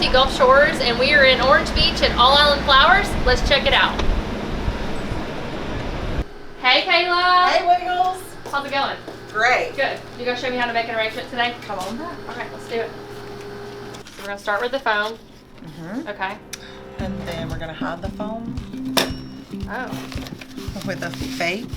Sea Gulf Shores, and we are in Orange Beach at All Island Flowers. Let's check it out. Hey Kayla! Hey Wheeles! How's it going? Great. Good. You gonna show me how to make an arrangement today? Come on back. Alright, let's do it. So we're gonna start with the foam. Okay. And then we're gonna hide the foam with a fake,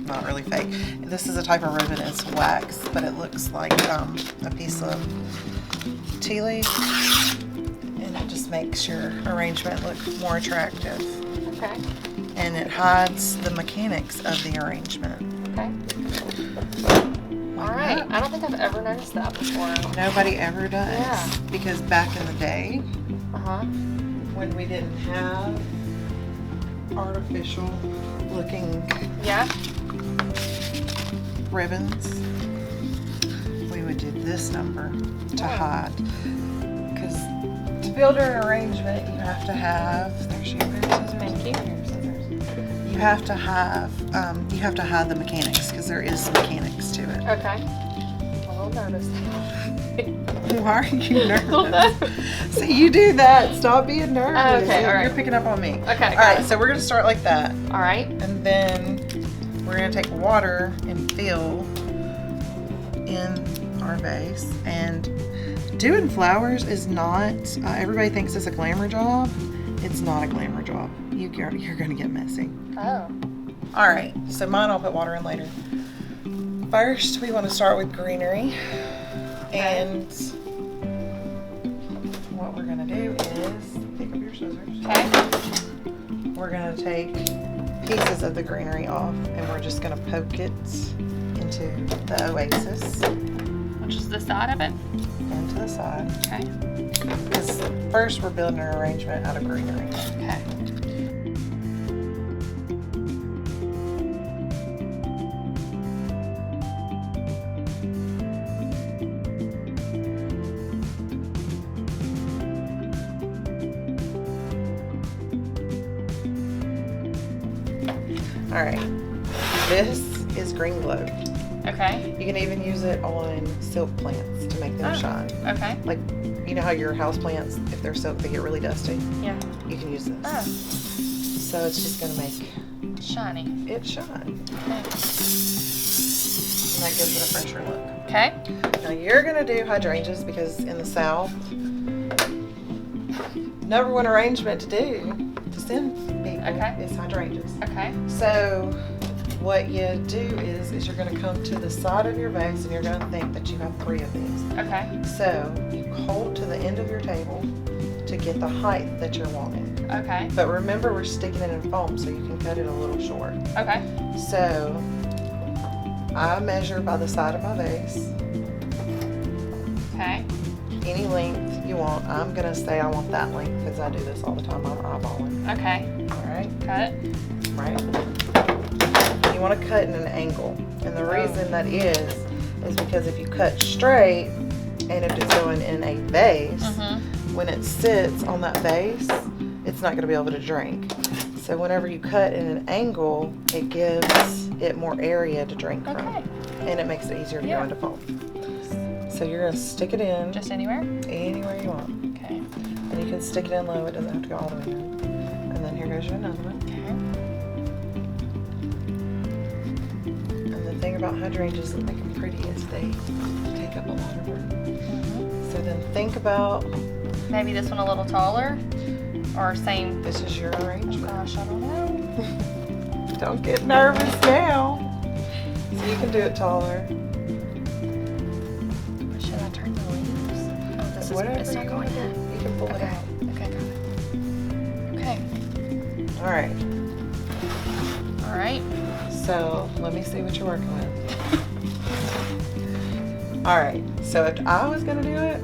not really fake. This is a type of ribbon, it's wax, but it looks like a piece of tea leaf. And it just makes your arrangement look more attractive. Okay. And it hides the mechanics of the arrangement. Okay. Alright, I don't think I've ever noticed that before. Nobody ever does. Yeah. Because back in the day, when we didn't have artificial looking ribbons, we would do this number to hide. Because to build an arrangement, you have to have, there's your scissors. Thank you. You have to have the mechanics, because there is mechanics to it. Okay. I'm a little nervous. Why are you nervous? So you do that. Stop being nervous. Okay, all right. You're picking up on me. Okay. All right, so we're going to start like that. All right. And then we're going to take water and fill in our vase. And doing flowers is not, everybody thinks it's a glamour job. It's not a glamour job. You're going to get messy. Oh. All right, so mine I'll put water in later. First, we want to start with greenery. And what we're going to do is pick up your scissors. Okay. We're going to take pieces of the greenery off, and we're just going to poke it into the oasis. Which is the side of it? Into the side. Okay. Because first we're building an arrangement out of greenery. Okay. All right, this is green glow. Okay. You can even use it on silk plants to make them shine. Okay. Like, you know how your house plants, if they're silk, they get really dusty? Yeah. You can use this. Oh. So it's just gonna make Shiny. it shine. Okay. And that gives it a fresher look. Okay. Now you're gonna do hydrangeas because in the South, number one arrangement to do to send people is hydrangeas. Okay. So what you do is you're going to come to the side of your vase and you're going to think that you have 3 of these. Okay. So you hold to the end of your table to get the height that you're wanting. Okay. But remember, we're sticking it in foam, so you can cut it a little short. Okay. So I measure by the side of my vase. Okay. Any length you want. I'm going to say I want that length because I do this all the time. I'm eyeballing. Okay. All right. Cut it. Right. You want to cut in an angle, and the reason that is because if you cut straight and if it's going in a vase, when it sits on that vase, it's not going to be able to drink. So whenever you cut in an angle, it gives it more area to drink from, and it makes it easier to go into foam. So you're going to stick it in. Just anywhere? Anywhere you want. Okay. And you can stick it in low, it doesn't have to go all the way in. And then here goes your another one. The thing about hydrangeas that make them pretty is they take up a lot of room. So then think about maybe this one a little taller or same. This is your arrangement. Oh gosh, I don't know. Don't get nervous now. So you can do it taller. Should I turn the leaves? Oh, this is it's not going in. You can pull it out. Okay, got it. Okay. All right. All right. So let me see what you're working with. All right, so if I was gonna do it,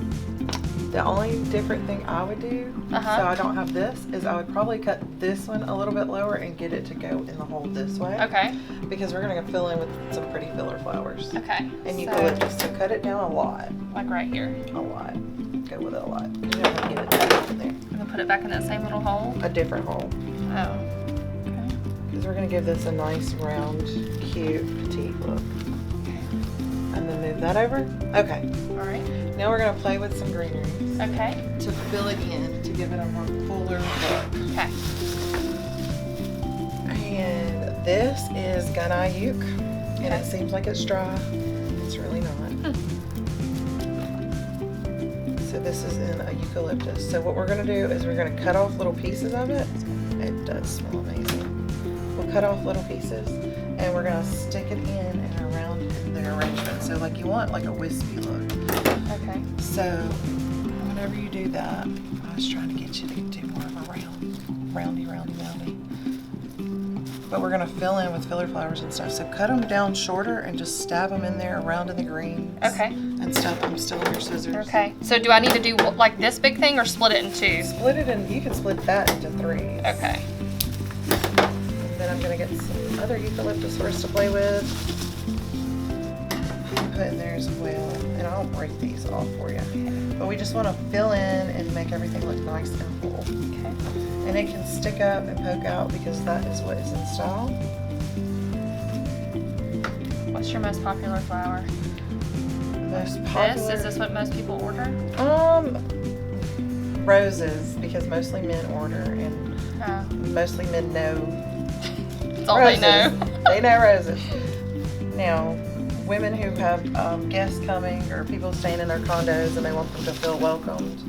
the only different thing I would do, so I don't have this, is I would probably cut this one a little bit lower and get it to go in the hole this way. Okay. Because we're gonna fill in with some pretty filler flowers. Okay. And you cut it down a lot. Like right here. A lot. Go with it a lot. You don't have to get it back in there. I'm gonna put it back in that same little hole. A different hole. Oh. Because we're going to give this a nice, round, cute, petite look. And then move that over. Okay. All right. Now we're going to play with some greenery Okay. to fill it in, to give it a more fuller look. Okay. And this is Gunai Uke. And it seems like it's dry. It's really not. So this is in a eucalyptus. So what we're going to do is we're going to cut off little pieces of it. It does smell amazing. We'll cut off little pieces and we're going to stick it in and around in the arrangement. So like you want like a wispy look. Okay. So whenever you do that, I was trying to get you to do more of a roundy. But we're going to fill in with filler flowers and stuff. So cut them down shorter and just stab them in there around in the greens. Okay. And stuff them still with your scissors. Okay. So do I need to do like this big thing or split it in two? Split it in, you can split that into threes. Okay. And then I'm going to get some other eucalyptus for us to play with. Put in there as well. And I'll break these off for you. Okay. But we just want to fill in and make everything look nice and full. Okay. And it can stick up and poke out because that is what is in style. What's your most popular flower? Most popular. Is this what most people order? Roses, because mostly men order and mostly men know That's all roses. they know. They know roses. Now, women who have guests coming or people staying in their condos and they want them to feel welcomed,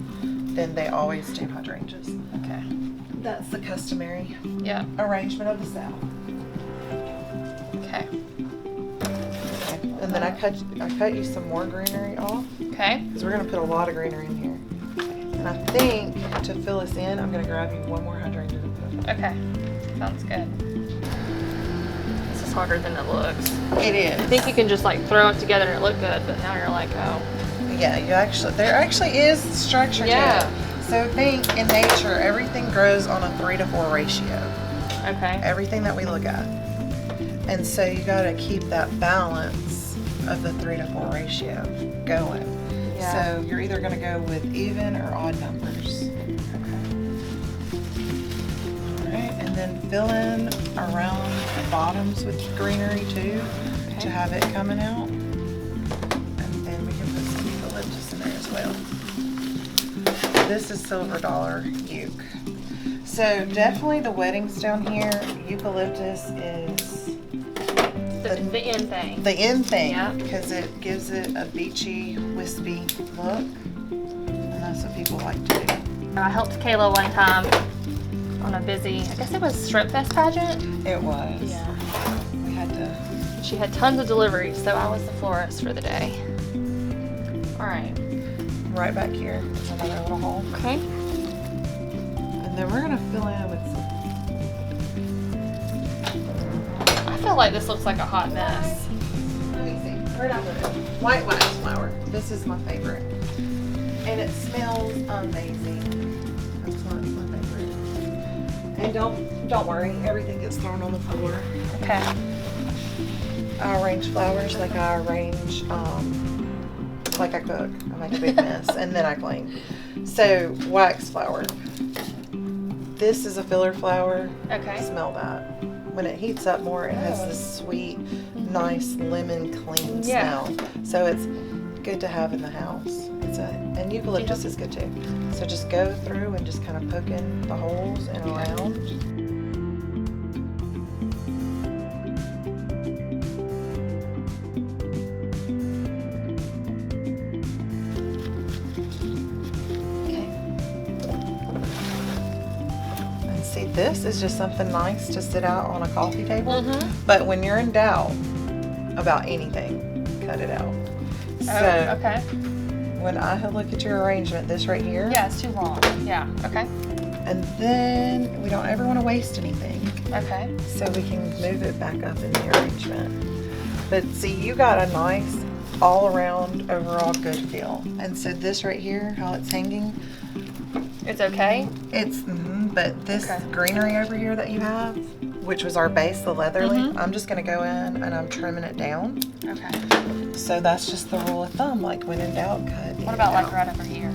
then they always do hydrangeas. Okay. That's the customary Yeah. arrangement of the South. Okay. And then I cut you some more greenery off Okay. because we're going to put a lot of greenery in here. And I think to fill us in, I'm going to grab you one more hydrangea to put. Okay. Sounds good. This is harder than it looks. It is. I think you can just like throw it together and it look good, but now you're like, oh. Yeah, there actually is structure to it. So think in nature, everything grows on a 3-to-4 ratio. Okay. Everything that we look at. And so you got to keep that balance of the 3-to-4 ratio going. Yeah. So you're either going to go with even or odd numbers. Okay. All right, and then fill in around the bottoms with greenery too, to have it coming out. And then we can put some eucalyptus in there as well. This is Silver Dollar Uke. So definitely the weddings down here, eucalyptus is The end thing. the in thing, Yeah. because it gives it a beachy, wispy look, and that's what people like to do. I helped Kayla one time on a busy, I guess it was Strip Fest pageant. It was. Yeah. We had to. She had tons of deliveries, so I was the florist for the day. All right. Right back here is another little hole. Okay. And then we're gonna fill in with some. I feel like this looks like a hot mess. Let me see. Where'd I put it? White wax flower. This is my favorite. And it smells amazing. That's why it's my favorite. And don't worry, everything gets thrown on the floor. Okay. I arrange flowers like I arrange, like I cook. I make a big mess and then I clean. So, wax flower. This is a filler flower. Okay. Smell that. When it heats up more, it has this sweet, nice lemon clean smell. So it's good to have in the house. And eucalyptus is good too. So just go through and just kind of poke in the holes and around. See, this is just something nice to sit out on a coffee table. But when you're in doubt about anything, cut it out. So, okay. when I look at your arrangement, this right here. Yeah, it's too long. Yeah, okay. And then we don't ever want to waste anything. Okay. So we can move it back up in the arrangement. But see, you got a nice all around overall good feel. And so this right here, how it's hanging. It's okay? It's, but this greenery over here that you have, which was our base, the leather leaf, I'm just going to go in and I'm trimming it down. Okay. So that's just the rule of thumb, like when in doubt, cut. What about like right over here?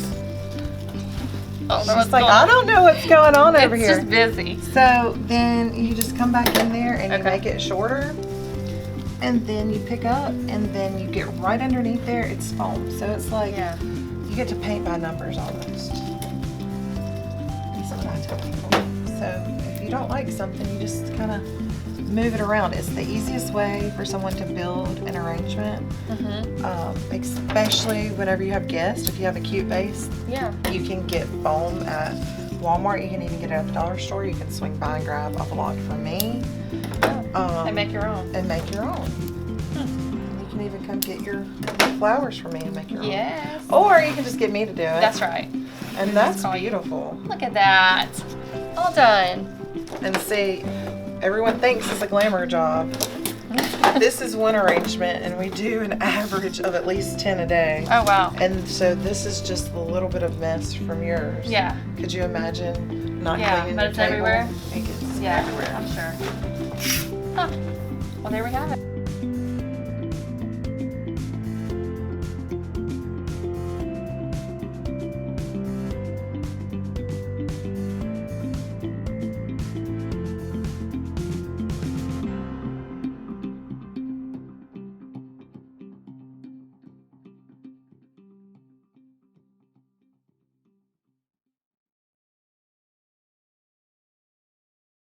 Oh, She's like, I don't know what's going on over here. It's just busy. So then you just come back in there and you make it shorter. and then you pick up, and then you get right underneath there, it's foam. So it's like you get to paint by numbers almost. That's what I tell people. So if you don't like something, you just kind of move it around. It's the easiest way for someone to build an arrangement, especially whenever you have guests. If you have a cute vase, you can get foam at Walmart. You can even get it at the dollar store. You can swing by and grab a block from me. And make your own. You can even come get your flowers from me and make your own. Yes. Or you can just get me to do it. That's right. And that's beautiful. Look at that. All done. And see, everyone thinks it's a glamour job. This is one arrangement, and we do an average of at least 10 a day. Oh, wow. And so this is just a little bit of mess from yours. Yeah. Could you imagine not cleaning but your it's table? everywhere. It gets Yeah, everywhere. I'm sure. Huh. Well, there we have it.